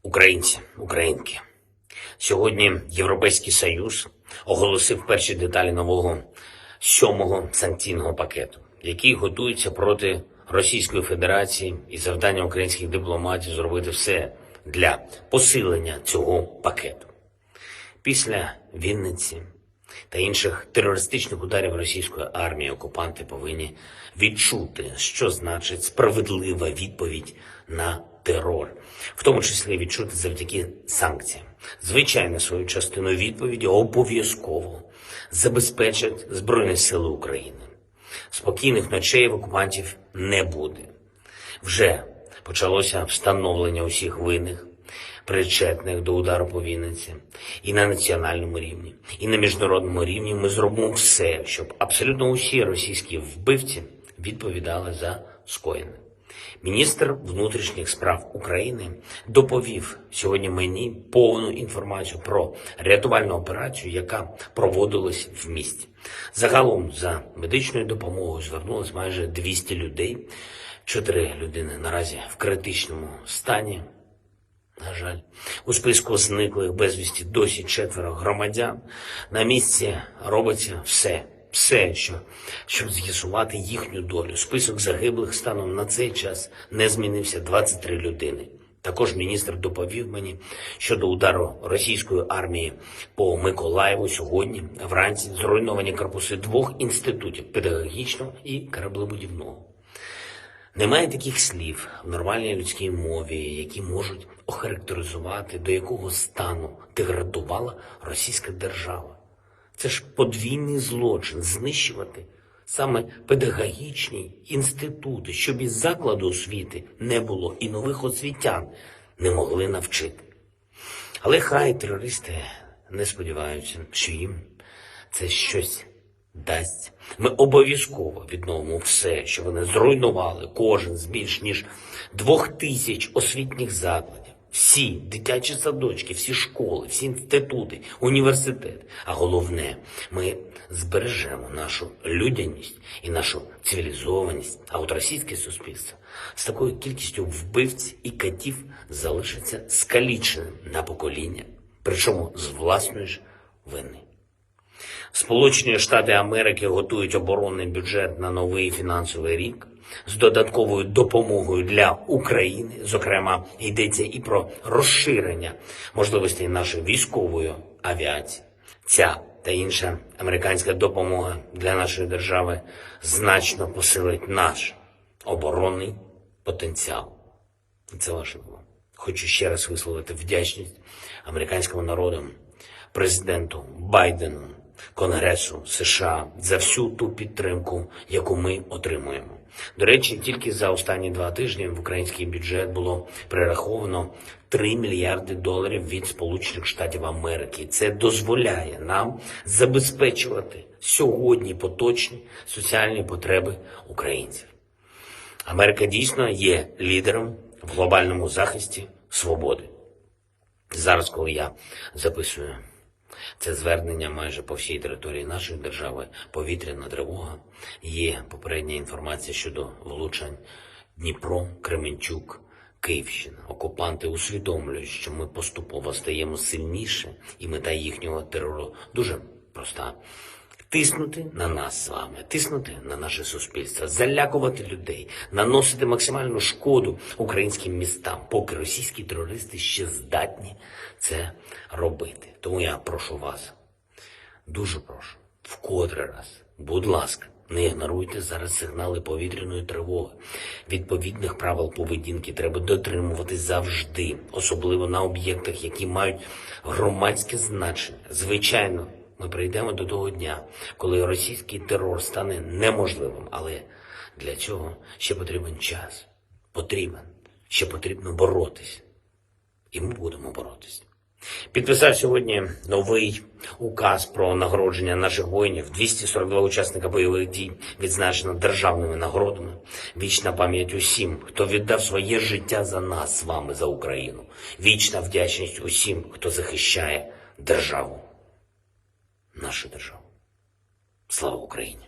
Українці, українки, сьогодні Європейський Союз оголосив перші деталі нового 7-го санкційного пакету, який готується проти Російської Федерації, і завдання українських дипломатів зробити все для посилення цього пакету. Після Вінниці та інших терористичних ударів російської армії окупанти повинні відчути, що значить справедлива відповідь на терор, в тому числі відчути завдяки санкціям. Звичайно, свою частину відповіді обов'язково забезпечать Збройні Сили України. Спокійних ночей в окупантів не буде. Вже почалося встановлення усіх винних, причетних до удару по Вінниці. І на національному рівні, і на міжнародному рівні ми зробимо все, щоб абсолютно усі російські вбивці відповідали за скоєне. Міністр внутрішніх справ України доповів сьогодні мені повну інформацію про рятувальну операцію, яка проводилась в місті. Загалом за медичною допомогою звернулось майже 200 людей. 4 людини наразі в критичному стані. На жаль, у списку зниклих безвісті досі 4 громадян. На місці робиться все, щоб з'ясувати їхню долю. Список загиблих станом на цей час не змінився: 23 людини. Також міністр доповів мені щодо удару російської армії по Миколаєву сьогодні вранці зруйновані корпуси 2 інститутів – педагогічного і кораблебудівного. Немає таких слів в нормальній людській мові, які можуть охарактеризувати, до якого стану деградувала російська держава. Це ж подвійний злочин – знищувати саме педагогічні інститути, щоб із закладу освіти не було і нових освітян не могли навчити. Але хай терористи не сподіваються, що їм це щось дасть. Ми обов'язково відновимо все, що вони зруйнували, кожен з більш ніж 2000 освітніх закладів. Всі дитячі садочки, всі школи, всі інститути, університети. А головне, ми збережемо нашу людяність і нашу цивілізованість. А от російське суспільство з такою кількістю вбивць і катів залишиться скаліченим на покоління, причому з власної ж вини. Сполучені Штати Америки готують оборонний бюджет на новий фінансовий рік з додатковою допомогою для України. Зокрема, йдеться і про розширення можливостей нашої військової авіації. Ця та інша американська допомога для нашої держави значно посилить наш оборонний потенціал. Це важливо. Хочу ще раз висловити вдячність американському народу, президенту Байдену, Конгресу США за всю ту підтримку, яку ми отримуємо. До речі, тільки за останні 2 тижні в український бюджет було перераховано $3 мільярди від Сполучених Штатів Америки. Це дозволяє нам забезпечувати сьогодні поточні соціальні потреби українців. Америка дійсно є лідером в глобальному захисті свободи. Зараз, коли я записую це звернення, майже по всій території нашої держави повітряна тривога. Є попередня інформація щодо влучань Дніпро, Кременчук, Київщина. Окупанти усвідомлюють, що ми поступово стаємо сильніше, і мета їхнього терору дуже проста. Тиснути на нас з вами, тиснути на наше суспільство, залякувати людей, наносити максимальну шкоду українським містам, поки російські терористи ще здатні це робити. Тому я прошу вас, дуже прошу, вкотре раз, будь ласка, не ігноруйте зараз сигнали повітряної тривоги. Відповідних правил поведінки треба дотримуватись завжди, особливо на об'єктах, які мають громадське значення. Звичайно, ми прийдемо до того дня, коли російський терор стане неможливим, але для цього ще потрібен час. Ще потрібно боротись. І ми будемо боротись. Підписав сьогодні новий указ про нагородження наших воїнів. 242 учасника бойових дій відзначено державними нагородами. Вічна пам'ять усім, хто віддав своє життя за нас з вами, за Україну. Вічна вдячність усім, хто захищає державу. Нашу державу. Слава Україні!